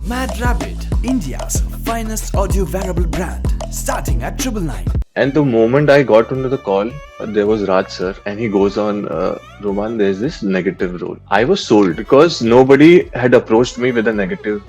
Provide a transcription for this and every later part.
MadRabbit, India's finest audio wearable brand, starting at 999. And the moment I got into the call, there was Raj sir, and he goes on, Roman, there's this negative role. I was sold because nobody had approached me with a negative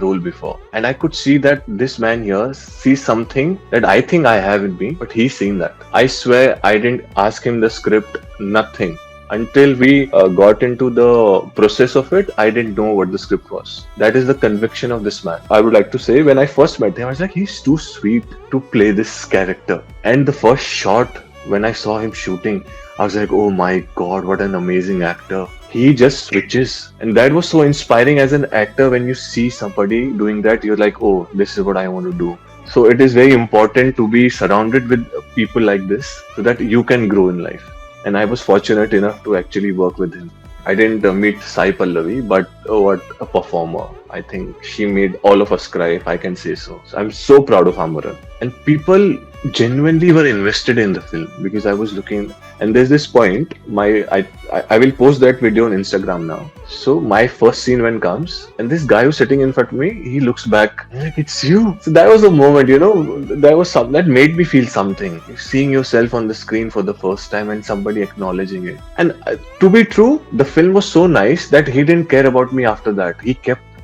role before. And I could see that this man here sees something that I think I have in me, but he's seen that. I swear I didn't ask him the script, nothing. Until we got into the process of it, I didn't know what the script was. That is the conviction of this man. I would like to say, when I first met him, I was like, he's too sweet to play this character. And the first shot, when I saw him shooting, I was like, oh my god, what an amazing actor. He just switches. And that was so inspiring as an actor. When you see somebody doing that, you're like, oh, this is what I want to do. So it is very important to be surrounded with people like this so that you can grow in life. And I was fortunate enough to actually work with him. I didn't meet 𝐷𝐶 𝐀𝐝𝐯, but what a performer. I think she made all of us cry, if I can say so. So I'm so proud of Amaran. And people genuinely were invested in the film because I was looking, and there's this point, I will post that video on Instagram now. So my first scene when comes, and this guy who's sitting in front of me, he looks back, like, it's you. So that was a moment, that was something that made me feel something. Seeing yourself on the screen for the first time and somebody acknowledging it. And to be true, the film was so nice that he didn't care about me after that.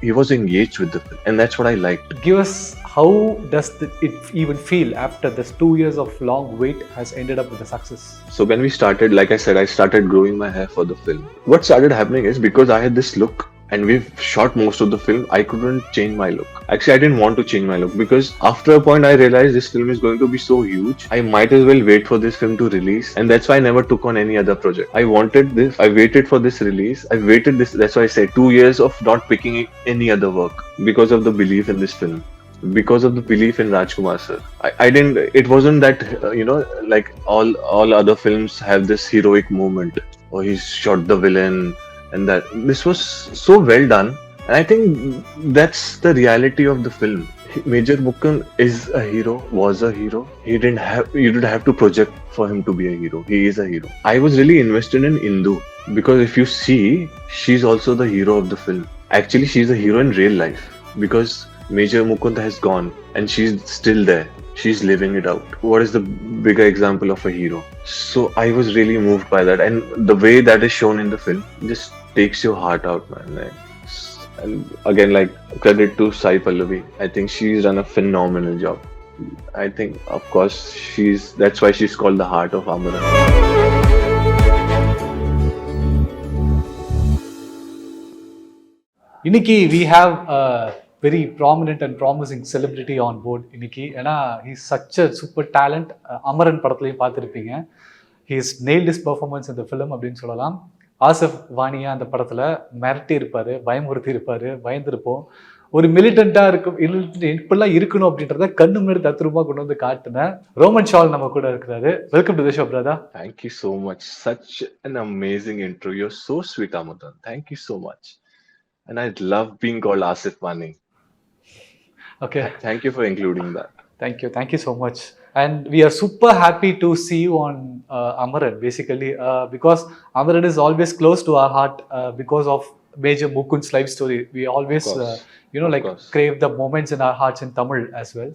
He was engaged with the film, and that's what I liked. Give us, how does it even feel after this 2 years of long wait has ended up with a success? So when we started, like I said, I started growing my hair for the film. What started happening is, because I had this look and we've shot most of the film, I couldn't change my look. Actually, I didn't want to change my look because after a point I realized this film is going to be so huge. I might as well wait for this film to release, and that's why I never took on any other project. I wanted this. I waited for this release. I waited this. That's why I said 2 years of not picking any other work because of the belief in this film. Because of the belief in Rajkumar sir. I didn't, it wasn't that, like all other films have this heroic moment, or he's shot the villain, and that this was so well done. And I think that's the reality of the film. Major Mukund is a hero, was a hero. You didn't have to project for him to be a hero. He is a hero. I was really invested in Indu because if you see, she's also the hero of the film. Actually, she's a hero in real life because Major Mukund has gone and she's still there. She's living it out. What is the bigger example of a hero? So I was really moved by that, and the way that is shown in the film just takes your heart out, man. And again, like, credit to 𝐷𝐶 𝐀𝐝𝐯. I think she's done a phenomenal job. I think, of course, that's why she's called the heart of Amaran. Iniki, we have a very prominent and promising celebrity on board. Iniki, and he's such a super talent. Amaran படத்துலயும் பார்த்திருப்பீங்க. He's nailed his performance in the film அப்படின்னு சொல்லலாம். ஆசிஃப் வாணியா அந்த படத்துல மிரட்டி இருப்பாரு, பயமுறுத்தி இருப்பாரு, பயந்துருப்போம். ஒரு மிலிட்டண்டா இருக்கும், இப்பெல்லாம் இருக்கணும் அப்படின்றத கண்ணு முன்னாடி தத்ரூபமா கொண்டு வந்து காட்டுன ரோமன் ஷால் நம்ம கூட இருக்கிறாரு. Welcome to the show brother. Thank you so much. Such an amazing intro. You're so sweet, Amaran. Thank you so much. And I love being called Asif Wani. Okay. Thank you for including that. Thank you so much. And we are super happy to see you on Amaran, basically, because Amaran is always close to our heart because of Major Mukund's life story. We always, crave the moments in our hearts in Tamil as well.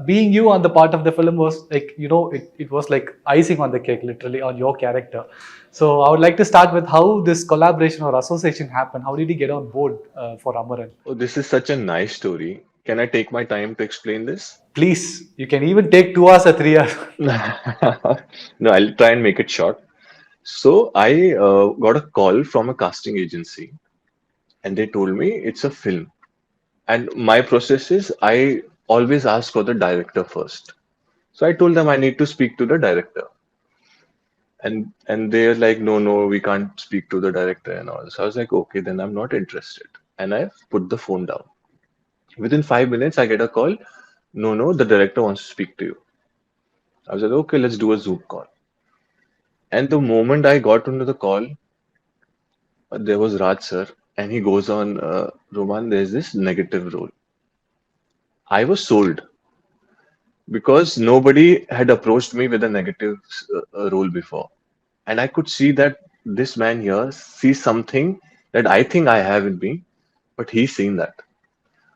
Being you on the part of the film was like, it was like icing on the cake, literally, on your character. So I would like to start with how this collaboration or association happened. How did you get on board for Amaran? Oh, this is such a nice story. Can I take my time to explain this? Please, you can even take 2 hours or 3 hours. No, I'll try and make it short. So I got a call from a casting agency, and they told me it's a film. And my process is, I always ask for the director first. So I told them I need to speak to the director. And they're like, no, we can't speak to the director and all. So I was like, okay, then I'm not interested. And I put the phone down. Within 5 minutes, I get a call. No, the director wants to speak to you. I was like, okay, let's do a Zoom call. And the moment I got into the call, there was Raj sir, and he goes on, Roman, there's this negative role. I was sold because nobody had approached me with a negative role before. And I could see that this man here sees something that I think I have in me, but he's seen that.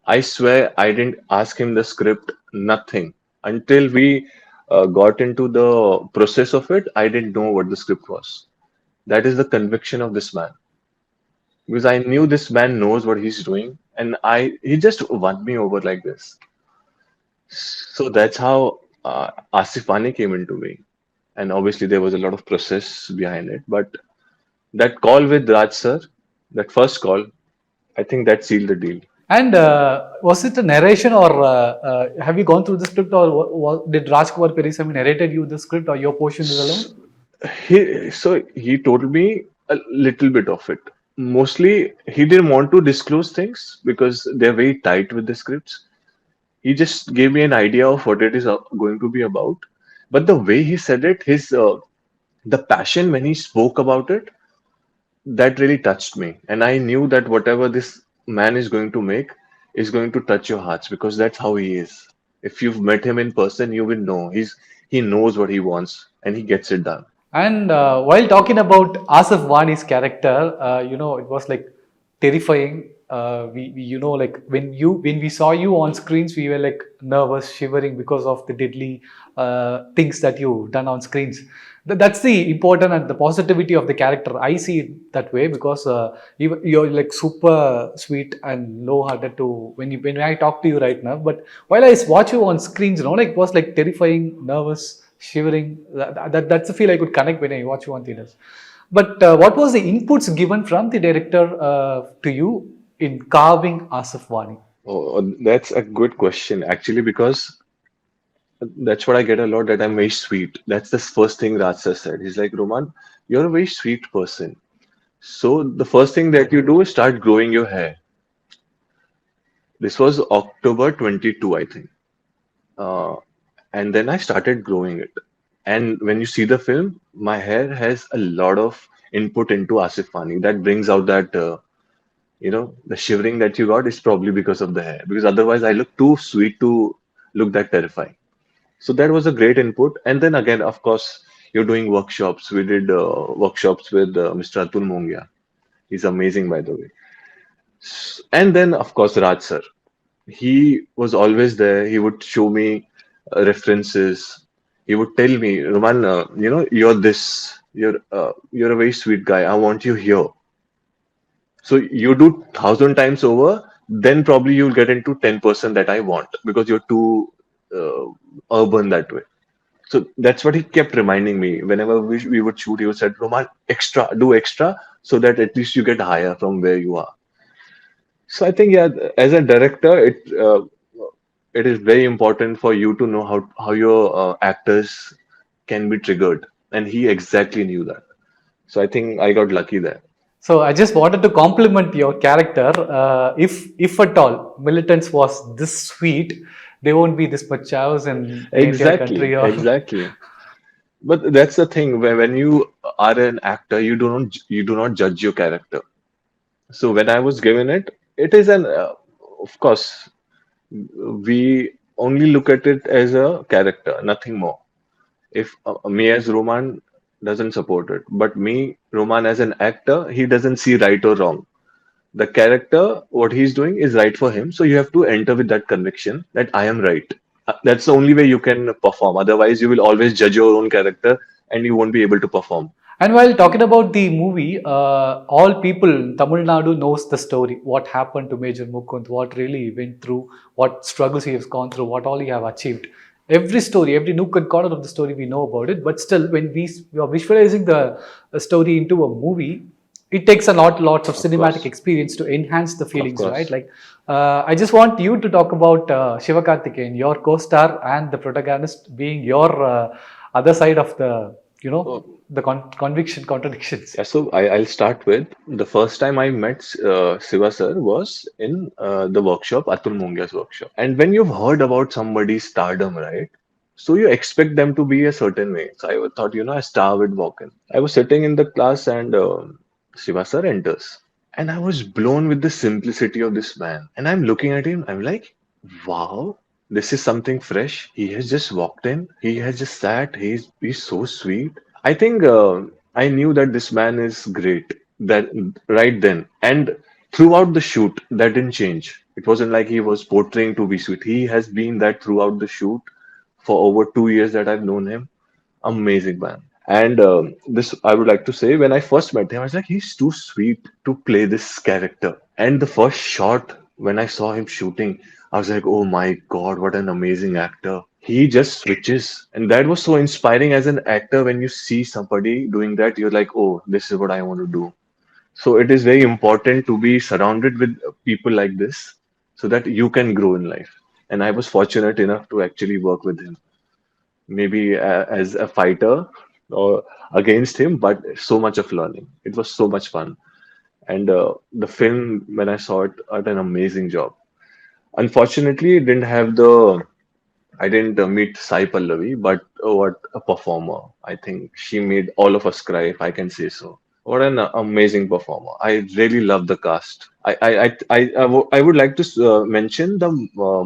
I swear I didn't ask him the script, nothing. Until we got into the process of it, I didn't know what the script was. That is the conviction of this man. Because I knew this man knows what he's doing, and he just won me over like this. So that's how Asif Wani came into being. And obviously there was a lot of process behind it. But that call with Raj sir, that first call, I think that sealed the deal. And was it a narration, or have you gone through the script, or did Rajkumar Perisamy narrated you the script, or your portion is alone? So he told me a little bit of it. Mostly, he didn't want to disclose things because they're very tight with the scripts. He just gave me an idea of what it is going to be about. But the way he said it, his the passion when he spoke about it, that really touched me. And I knew that whatever this man is going to make is going to touch your hearts because that's how he is. If you've met him in person, you will know he knows what he wants and he gets it done. And while talking about Asif Wani's character, it was like terrifying. Like when we saw you on screens, we were like nervous, shivering because of the deadly things that you done on screens. That's the important and the positivity of the character. I see it that way because you're like super sweet and low-hearted to when I talk to you right now. But while I watch you on screens, like it was like terrifying, nervous, shivering. That's the feel I could connect when I watch you on theaters. But what was the inputs given from the director to you in carving Asif Wani? Oh, that's a good question actually because that's what I get a lot that I'm very sweet. That's the first thing Raj sir said. He's like, Roman, you're a very sweet person. So the first thing that you do is start growing your hair. This was October 22, I think. Uh, and then I started growing it. And when you see the film, my hair has a lot of input into Asif Wani. That brings out that, the shivering that you got is probably because of the hair. Because otherwise, I look too sweet to look that terrifying. So that was a great input. And then again, of course, you're doing workshops. We did workshops with Mr. Atul Mongia. He's amazing, by the way. And then, of course, Raj sir. He was always there. He would show me references. He would tell me, Roman, you're this. You're a very sweet guy. I want you here. So you do 1,000 times over, then probably you'll get into 10% that I want because you're too uh, urban that way. So that's what he kept reminding me. Whenever we would shoot, he would say, Roman, extra, do extra so that at least you get higher from where you are. So I think, yeah, as a director, it is very important for you to know how your actors can be triggered, and he exactly knew that. So I think I got lucky there. So I just wanted to compliment your character. If at all militants was this sweet, they won't be this much chaos in the entire Exactly, country. Or exactly. But that's the thing where when you are an actor, you do not judge your character. So when I was given it, it is of course, we only look at it as a character, nothing more. If me as Roman doesn't support it, but me, Roman as an actor, he doesn't see right or wrong. The character, what he's doing is right for him. So you have to enter with that conviction that I am right. That's the only way you can perform. Otherwise, you will always judge your own character and you won't be able to perform. and while talking about the movie, all people in Tamil Nadu knows the story. What happened to Major Mukund? What really he went through? What struggles he has gone through? What all he have achieved? Every story, every nook and corner of the story, we know about it. But still, when we are visualizing the story into a movie, it takes a lots of Of cinematic course. experience to enhance the Of feelings, right? course. Like, I just want you to talk about Shiva Karthikeyan, your co-star and the protagonist, being your other side of the, Oh, the conviction contradictions. yeah, so I'll start with the first time I met Siva sir was in the workshop, Atul Mungia's workshop. And when you've heard about somebody's stardom, right? So you expect them to be a certain way. So I thought, a star would walk in. I was sitting in the class and Siva sir enters. And I was blown with the simplicity of this man. And I'm looking at him, I'm like, wow, this is something fresh. He has just walked in. He has just sat. He's so sweet. I think I knew that this man is great that right then. And throughout the shoot, that didn't change. It wasn't like he was portraying to be sweet. He has been that throughout the shoot for over 2 years that I've known him. Amazing man. And this, I would like to say, when I first met him, I was like, he's too sweet to play this character. And the first shot, when I saw him shooting, I was like, oh my God, what an amazing actor. He just switches. And that was so inspiring as an actor. When you see somebody doing that, you're like, oh, this is what I want to do. So it is very important to be surrounded with people like this so that you can grow in life. And I was fortunate enough to actually work with him, maybe as a fighter or against him, but so much of learning. It was so much fun. And the film, when I saw it, did an amazing job. Unfortunately, it didn't have the I didn't meet Sai Pallavi, but what a performer. I think she made all of us cry, if I can say so. What an amazing performer. I really love the cast. I would like to mention the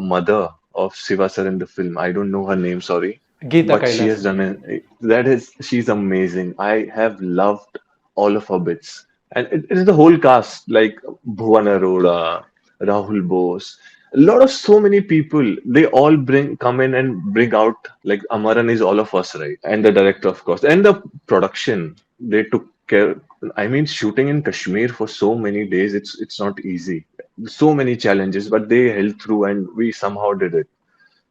mother of Siva sir in the film. I don't know her name, sorry. Geeta But she has Kailasam. done it. She's amazing. I have loved all of her bits. And it is the whole cast, like Bhuvan Arora, Rahul Bose, a lot of so many people, they all come in and bring out, like Amaran is all of us, right? And the director, of course, and the production, they took care. I mean, shooting in Kashmir for so many days, it's not easy. So many challenges, but they held through and we somehow did it.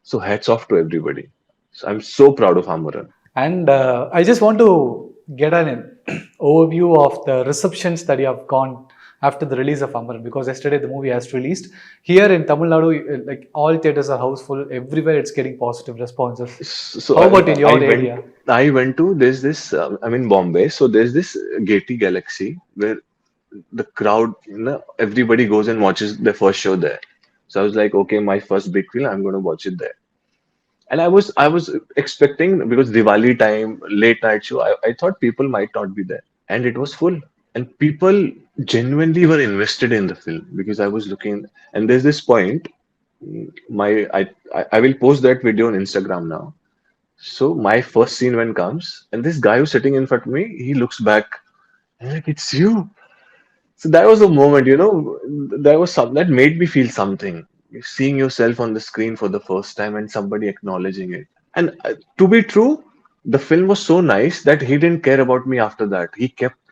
So hats off to everybody. So I'm so proud of Amaran. And I just want to get an overview of the receptions that you have gone after the release of Amaran, because yesterday the movie has released. Here in Tamil Nadu, like all theaters are houseful. Everywhere it's getting positive responses. So How about in I your went area? I went to there's this I'm in Bombay, so there's this Gatey Galaxy where the crowd, everybody goes and watches the first show there. So I was like, okay, my first big film, I'm going to watch it there. And I was expecting, because Diwali time, late night show, I thought people might not be there, and it was full. And people genuinely were invested in the film because I was looking. And there's this point, my I will post that video on Instagram now. So my first scene when comes, and this guy who's sitting in front of me, he looks back, and like, it's you. So that was a moment, that was some that made me feel something. Seeing yourself on the screen for the first time and somebody acknowledging it. And to be true, the film was so nice that he didn't care about me after that.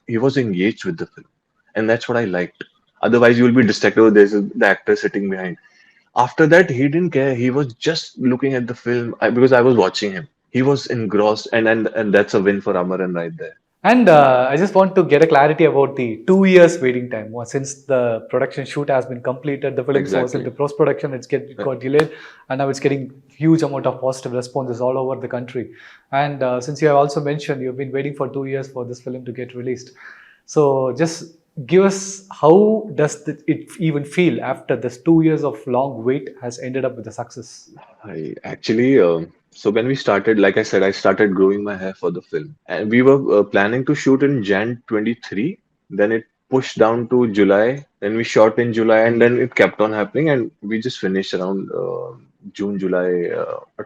He was engaged with the film. And that's what I liked. Otherwise, you'll be distracted. Oh, the actor sitting behind. After that, he didn't care. He was just looking at the film because I was watching him. He was engrossed, and that's a win for Amaran right there. And I just want to get a clarity about the 2 years waiting time. Well, since the production shoot has been completed, the film was Exactly. into post production, it got delayed, and now it's getting huge amount of positive responses all over the country. And since you have also mentioned you've been waiting for 2 years for this film to get released, so just give us, how does it even feel after this 2 years of long wait has ended up with a success? I actually, so when we started, like I said, I started growing my hair for the film, and we were planning to shoot in Jan 23. Then it pushed down to July. Then we shot in July, and then it kept on happening, and we just finished around June, July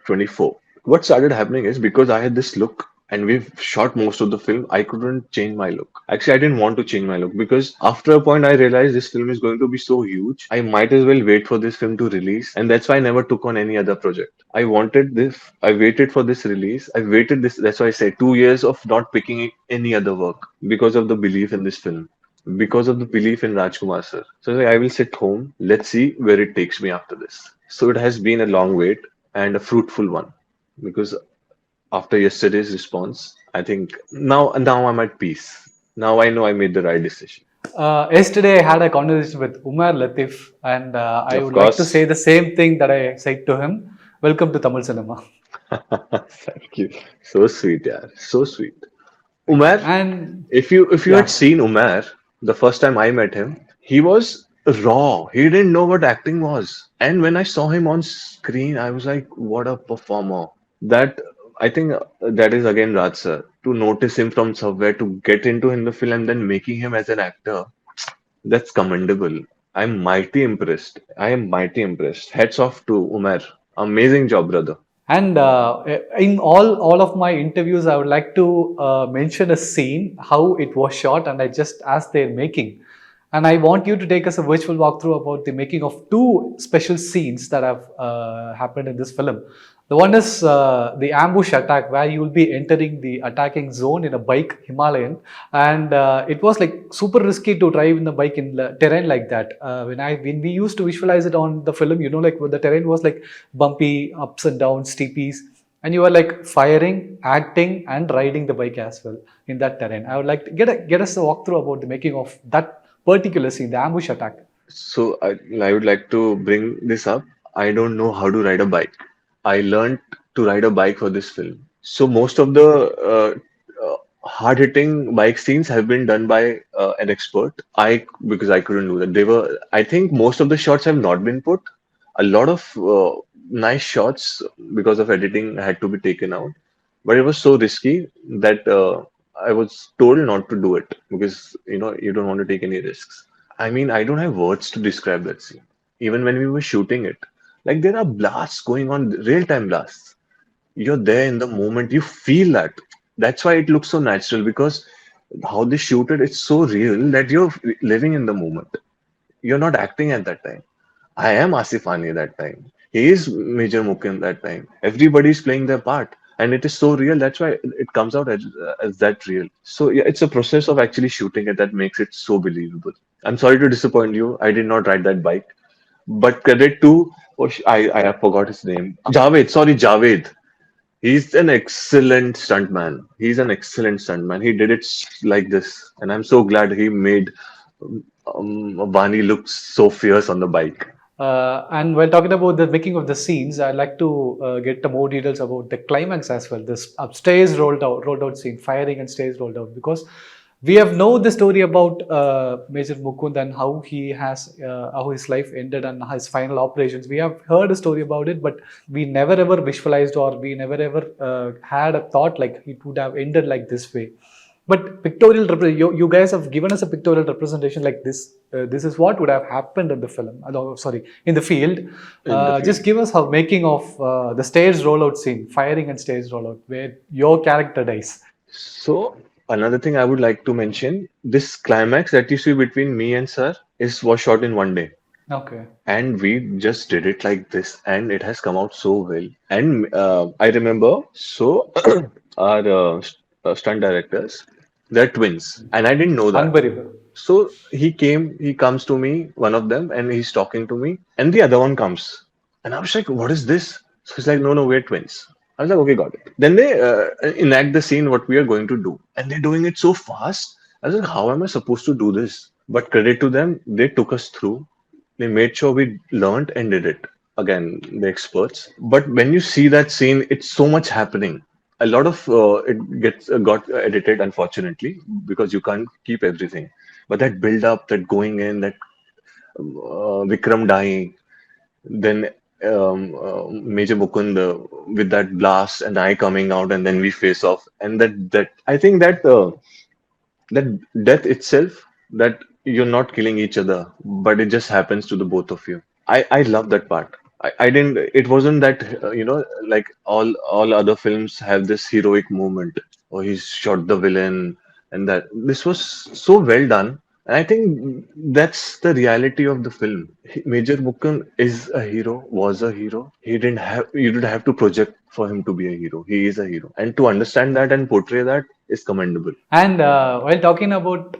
24. What started happening is, because I had this look and we've shot most of the film, I couldn't change my look. Actually, I didn't want to change my look because after a point, I realized this film is going to be so huge. I might as well wait for this film to release. And that's why I never took on any other project. I wanted this. I waited for this release. I waited this. That's why I say 2 years of not picking any other work because of the belief in this film, because of the belief in Rajkumar sir. So I was like, I will sit home. Let's see where it takes me after this. So it has been a long wait and a fruitful one, because after yesterday's response, I think now I'm at peace. Now I know I made the right decision. Yesterday, I had a conversation with Umar Latif, and I Of would like to course. say the same thing that I said to him. Welcome to Tamil cinema. Thank you. So sweet, yeah. So sweet. Umar, And if you had yeah, seen Umar the first time I met him, he was raw. He didn't know what acting was. And when I saw him on screen, I was like, what a performer. That I think that is again Raj sir. To notice him from somewhere, to get into in the film and then making him as an actor, that's commendable. I'm mighty impressed. I am mighty impressed. Hats off to Umar. Amazing job, brother. and in all of my interviews, I would like to mention a scene how it was shot, and I just asked their making. And I want you to take us a virtual walkthrough about the making of two special scenes that have happened in this film. The one is the ambush attack, where you will be entering the attacking zone in a bike, Himalayan, and it was like super risky to drive in the bike in the terrain like that. When we used to visualize it on the film, like the terrain was like bumpy, ups and downs, steepies, and you were like firing, acting, and riding the bike as well in that terrain. I would like to get us a walkthrough about the making of that particular scene, the ambush attack. So I would like to bring this up. I don't know how to ride a bike. I learned to ride a bike for this film. So most of the hard-hitting bike scenes have been done by an expert. Because I couldn't do that. I think most of the shots have not been put. A lot of nice shots because of editing had to be taken out. But it was so risky that I was told not to do it because you don't want to take any risks. I mean, I don't have words to describe that scene. Even when we were shooting it, like there are blasts going on, real-time blasts. You're there in the moment, you feel that. That's why it looks so natural because how they shoot it, it's so real that you're living in the moment. You're not acting at that time. I am Asif Ali that time. He is Major Mukund that time. Everybody's playing their part. And it is so real. That's why it comes out as that real. So yeah, it's a process of actually shooting it that makes it so believable. I'm sorry to disappoint you. I did not ride that bike. But credit to, I forgot his name. Javed, sorry, Javed. He's an excellent stuntman. He's an excellent stuntman. He did it like this. And I'm so glad he made Bani look so fierce on the bike. And while talking about the making of the scenes, I'd like to get more details about the climax as well. This stairs rolled out scene, firing and stairs rolled out, because we have know the story about Major Mukund and how his life ended and his final operations. We have heard a story about it, but we never ever visualized, or we never ever had a thought like it would have ended like this way. But you guys have given us a pictorial representation like this. This is what would have happened in the film. In the field. Just give us how making of the stairs rollout scene, firing and stairs rollout, where your character dies. So another thing I would like to mention: this climax that you see between me and Sir was shot in one day. Okay. And we just did it like this, and it has come out so well. And I remember, so our stunt directors, they're twins, and I didn't know that. Unbelievable. So he comes to me, one of them, and he's talking to me, and the other one comes, and I was like, "What is this?" So he's like, "No, no, we're twins." I was like, "Okay, got it." Then they enact the scene what we are going to do, and they're doing it so fast. I was like, "How am I supposed to do this?" But credit to them, they took us through. They made sure we learned and did it. Again, the experts. But when you see that scene, it's so much happening. A lot of it got edited, unfortunately, because you can't keep everything. But that build up, that going in, that Vikram dying, then Major Mukund with that blast and I coming out, and then we face off, and that I think that death itself, that you're not killing each other, but it just happens to the both of you. I love that part. I didn't. It wasn't that like all other films have this heroic moment, or he's shot the villain, and that this was so well done. And I think that's the reality of the film. Major Mukund is a hero, was a hero. You didn't have to project for him to be a hero. He is a hero. And to understand that and portray that is commendable. And while talking about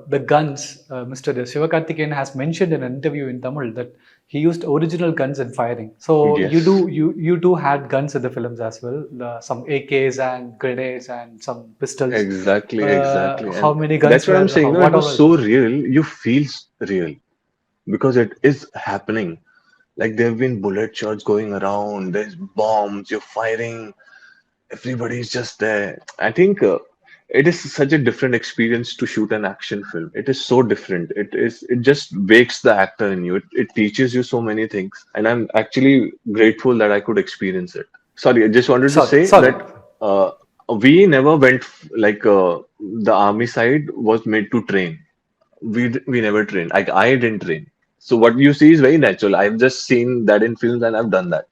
the guns, Mr. Sivakarthikeyan has mentioned in an interview in Tamil that he used original guns in firing. So Yes. you do had guns in the films as well, some AKs and grenades and some pistols. Exactly. How And many guns? that's what I'm saying. What It was so real. You feel real because it is happening. Like there have been bullet shots going around. There's bombs. You're firing. Everybody's just there. I think it is such a different experience to shoot an action film. It is so different. It just wakes the actor in you. It teaches you so many things, and I'm actually grateful that I could experience it. Sorry, I just wanted to say that we never went like the army side was made to train. We never trained. Like I didn't train. So what you see is very natural. I've just seen that in films and I've done that.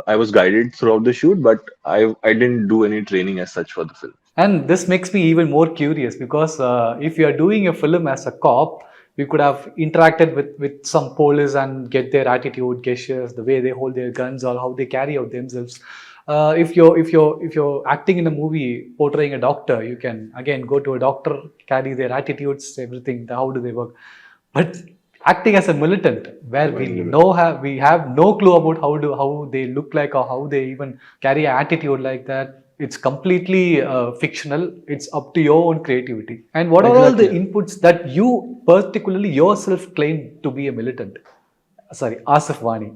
I was guided throughout the shoot, but I didn't do any training as such for the film. And this makes me even more curious because if you are doing a film as a cop, we could have interacted with some police and get their attitude, gestures, the way they hold their guns or how they carry out themselves. If you're acting in a movie portraying a doctor, you can again go to a doctor, carry their attitudes, everything, how do they work. But acting as a militant, where we have no clue about how they look like or how they even carry an attitude like that, it's completely fictional. It's up to your own creativity. And what are all the inputs that you particularly yourself claim to be a militant? Sorry, Asif Vani.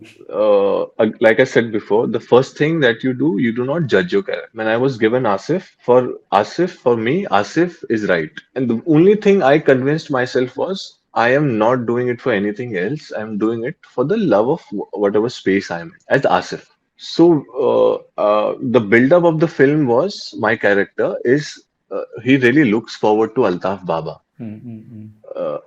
Like I said before, the first thing that you do not judge your character. When I was given Asif, for me, Asif is right. And the only thing I convinced myself was I am not doing it for anything else. I'm doing it for the love of whatever space I'm in as Asif. So the build-up of the film was my character is he really looks forward to Altaf Baba.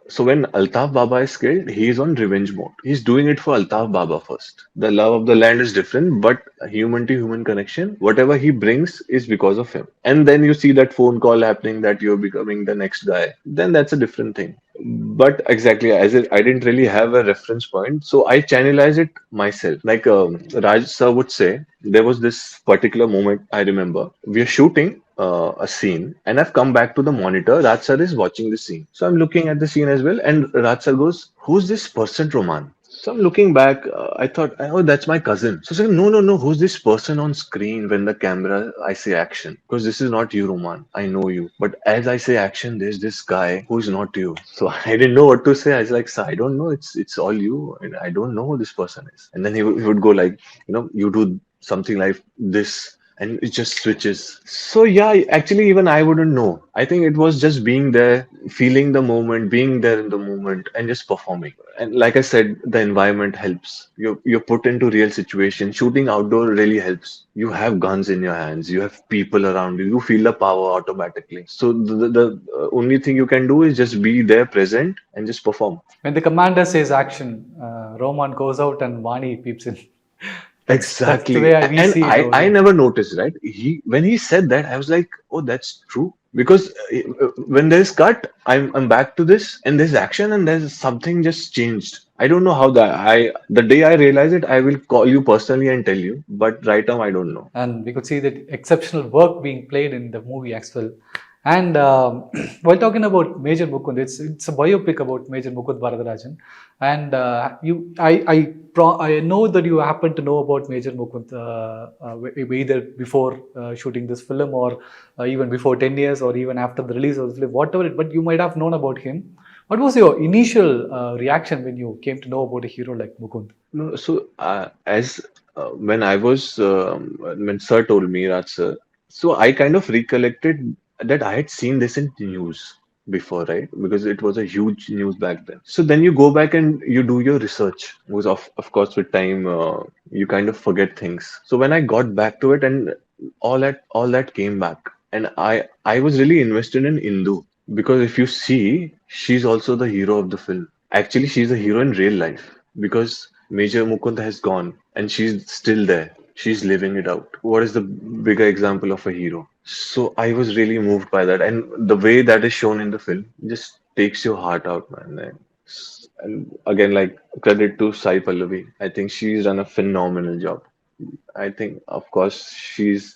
So when Altaf Baba is killed, he is on revenge mode. He's doing it for Altaf Baba first. The love of the land is different, but human to human connection, whatever he brings is because of him. And then you see that phone call happening that you're becoming the next guy. Then that's a different thing. But exactly, I didn't really have a reference point, so I channelize it myself. Like Raj sir would say, there was this particular moment I remember. We are shooting a scene, and I've come back to the monitor. Raj sir is watching the scene, so I'm looking at the scene as well. And Raj sir goes, "Who's this person, Roman?" So I'm looking back. I thought, oh, that's my cousin. So I said, no, no, no. Who's this person on screen when the camera? I say action, because this is not you, Roman. I know you, but as I say action, there's this guy who's not you. So I didn't know what to say. I was like, "Sir, I don't know. It's all you, and I don't know who this person is." And then he would go like, you do something like this, and it just switches. So yeah, actually, even I wouldn't know. I think it was just being there, feeling the moment, being there in the moment, and just performing. And like I said, the environment helps. You're put into real situation. Shooting outdoor really helps. You have guns in your hands. You have people around you. You feel the power automatically. So the only thing you can do is just be there, present, and just perform. When the commander says action, Roman goes out and Vani peeps in. That's the Exactly. way we And see it I also. never noticed, right? When he said that, I was like, oh, that's true. Because when there's cut, I'm back to this, and there's action, and there's something just changed. I don't know how that the day I realize it, I will call you personally and tell you. But right now, I don't know. And we could see that exceptional work being played in the movie as well. And while talking about Major Mukund, it's a biopic about Major Mukund Varadarajan. And I know that you happen to know about Major Mukund either before shooting this film or even before 10 years or even after the release of the film, whatever. But you might have known about him. What was your initial reaction when you came to know about a hero like Mukund? No, so as when I was when Sir told me, Raj sir, so I kind of recollected that I had seen this in news before, right? Because it was a huge news back then. So then you go back and you do your research. Because of course with time you kind of forget things. So when I got back to it and all that came back, and I was really invested in Indu because if you see, she's also the hero of the film. Actually, she's a hero in real life because Major Mukund has gone and she's still there. She's living it out. What is the bigger example of a hero? So I was really moved by that. And the way that is shown in the film just takes your heart out, man. And again, like credit to Sai Pallavi. I think she's done a phenomenal job. I think, of course,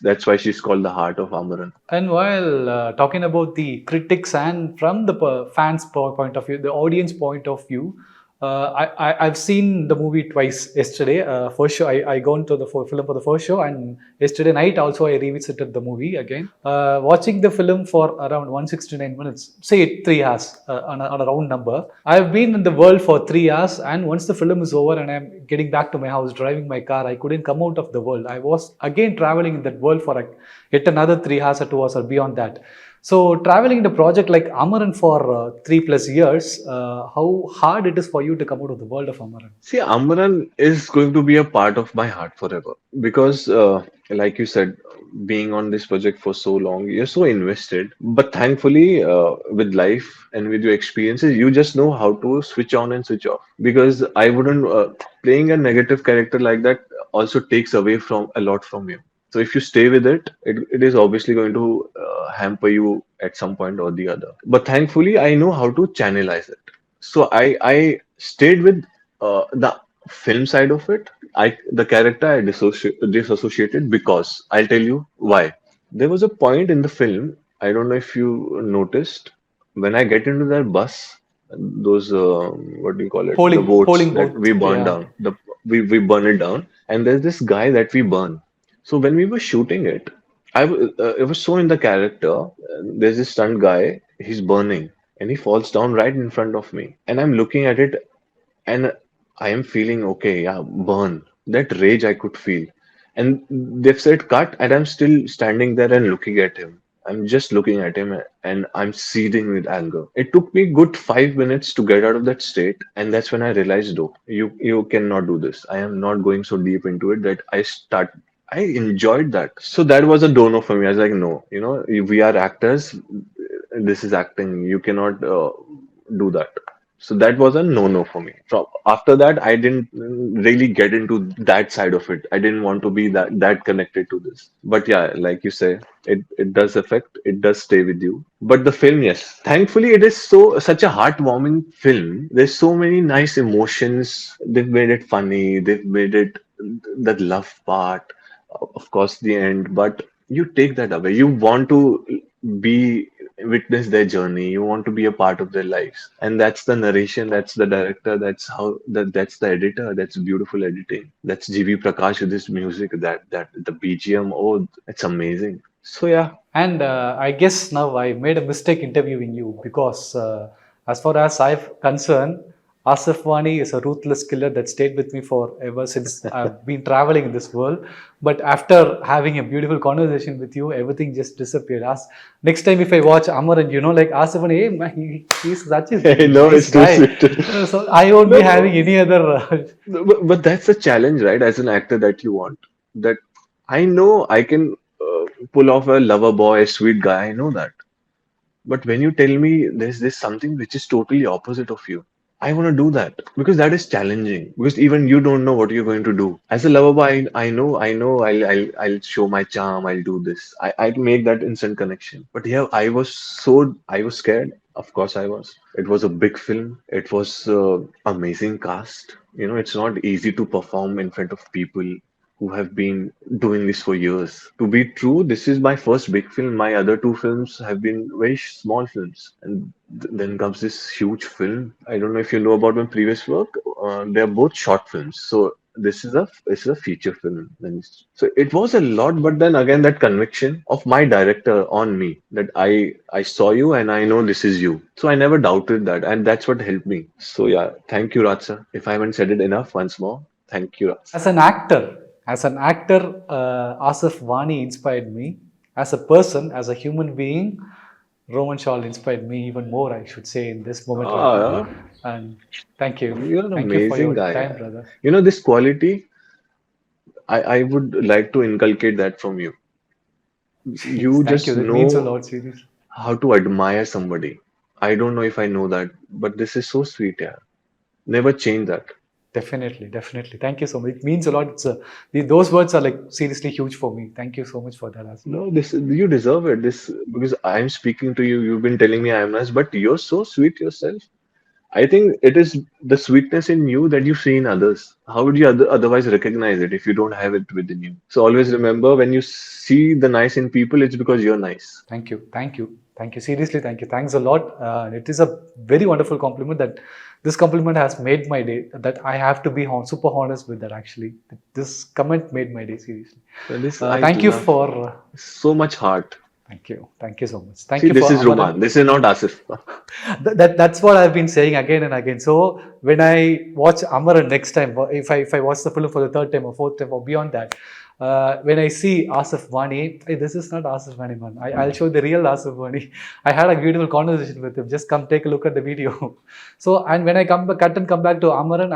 that's why she's called the heart of Amaran. And while talking about the critics and from the fans' point of view, the audience point of view, I've seen the movie twice yesterday. First show, I gone to the film for the first show, and yesterday night also I revisited the movie again. Watching the film for around 169 minutes, say 3 hours on a round number. I've been in the world for 3 hours, and once the film is over and I'm getting back to my house, driving my car, I couldn't come out of the world. I was again traveling in that world for yet another 3 hours or 2 hours or beyond that. So traveling in a project like Amaran for 3+ years, how hard it is for you to come out of the world of Amaran? See, Amaran is going to be a part of my heart forever because, like you said, being on this project for so long, you're so invested. But thankfully, with life and with your experiences, you just know how to switch on and switch off. Because I wouldn't, playing a negative character like that also takes away from a lot from you. So if you stay with it is obviously going to hamper you at some point or the other. But thankfully, I know how to channelize it. So I stayed with the film side of it. The character I disassociated because I'll tell you why. There was a point in the film, I don't know if you noticed, when I get into that bus, those what do you call it? The boats Polling that both. we burn Yeah. down. We burn it down, and there's this guy that we burn. So when we were shooting it, it was so in the character. There's this stunt guy. He's burning, and he falls down right in front of me, and I'm looking at it, and I am feeling okay. Yeah, burn. That rage I could feel. And they've said cut, and I'm still standing there and looking at him. I'm just looking at him and I'm seething with anger. It took me good 5 minutes to get out of that state, and that's when I realized, oh, you cannot do this. I am not going so deep into it that I enjoyed that. So that was a dono for me. I was like, no, we are actors. This is acting. You cannot do that. So that was a no-no for me. So after that, I didn't really get into that side of it. I didn't want to be that connected to this. But yeah, like you say, it does affect, it does stay with you. But the film, yes. Thankfully, it is such a heartwarming film. There's so many nice emotions. They've made it funny. They've made it that love part, of course, the end. But you take that away. You want to be witness their journey. You want to be a part of their lives, and that's the narration, that's the director, that's the editor. That's beautiful editing. That's GV Prakash with his music, that the BGM. Oh, it's amazing. So yeah. And I guess now I made a mistake interviewing you because, as far as I'm concerned, Asif Wani is a ruthless killer that stayed with me for ever since I've been traveling in this world. But after having a beautiful conversation with you, everything just disappeared. Next time, if I watch Amaran, like Asif Wani, hey, man, he's such a I know nice it's too guy. sweet. So I won't be No, having any other. but that's the challenge, right? As an actor, that you want. That I know I can pull off a lover boy, a sweet guy. I know that. But when you tell me there's this something which is totally opposite of you, I want to do that because that is challenging. Because even you don't know what you're going to do. As a lover boy, I know, I'll show my charm. I'll do this. I'll make that instant connection. But yeah, I was scared. Of course, I was. It was a big film. It was amazing cast. It's not easy to perform in front of people who have been doing this for years. To be true, this is my first big film. My other two films have been very small films. And then comes this huge film. I don't know if you know about my previous work. They're both short films. So this is a feature film. So it was a lot, but then again that conviction of my director on me that I saw you and I know this is you. So I never doubted that, and that's what helped me. So yeah, thank you, Ratsa. If I haven't said it enough, once more, thank you, Ratsa. As an actor, Asif Wani inspired me. As a person, as a human being, Roman Shawl inspired me even more, I should say, in this moment right now. Ah, And thank you. you're an Thank you for amazing your guy. time, brother. This quality, I would like to inculcate that from you. Jeez, You thank you. just That means a know lot, seriously. how to admire somebody. I don't know if I know that, but this is so sweet, yeah. Never change that. Definitely, definitely. Thank you so much. It means a lot. Those words are like seriously huge for me. Thank you so much for that, Asif. No, this you deserve it. This because I'm speaking to you. You've been telling me I am nice, but you're so sweet yourself. I think it is the sweetness in you that you see in others. How would you otherwise recognize it if you don't have it within you? So always remember when you see the nice in people, it's because you're nice. Thank you. Thank you. Thank you. Seriously, thank you. Thanks a lot. It is a very wonderful compliment that this compliment has made my day. That I have to be super honest with that actually. This comment made my day, seriously. And this I Thank you love for. so much heart. Thank you. Thank you so much. Thank See, you this for is Amaran. Roman. This is not Asif. That's what I've been saying again and again. So when I watch Amaran next time, if I watch the film for the third time or fourth time or beyond that, when I see Asif Wani, hey, this is not Asif Wani, man. I'll show the real Asif Wani. I had a beautiful conversation with him. Just come take a look at the video. So and when I come back, cut and come back to Amaran,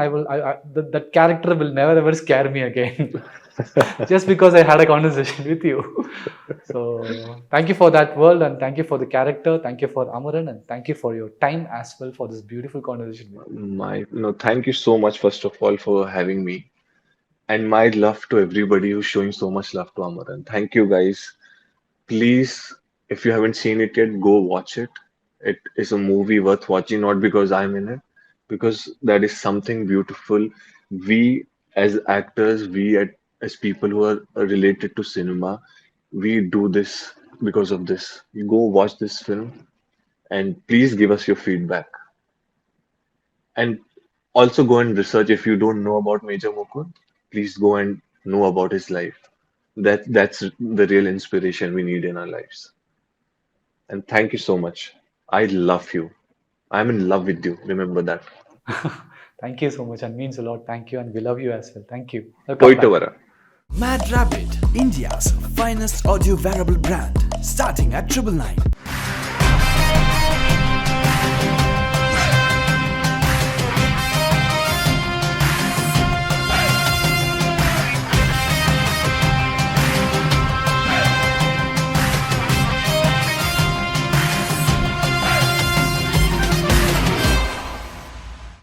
that character will never ever scare me again. Just because I had a conversation with you. So thank you for that world and thank you for the character. Thank you for Amaran and thank you for your time as well for this beautiful conversation with you. Thank you so much, first of all, for having me. And my love to everybody who's showing so much love to Amaran. Thank you, guys. Please, if you haven't seen it yet, go watch it. It is a movie worth watching, not because I'm in it, because that is something beautiful. We as actors, as people who are related to cinema, we do this because of this. You go watch this film and please give us your feedback. And also go and research if you don't know about Major Mukund, please go and know about his life. That's the real inspiration we need in our lives. And thank you so much. I love you. I'm in love with you. Remember that. Thank you so much and means a lot. Thank you and we love you as well. Thank you. Welcome Poita back. vara. MadRabbit, India's finest audio wearable brand, starting at 999.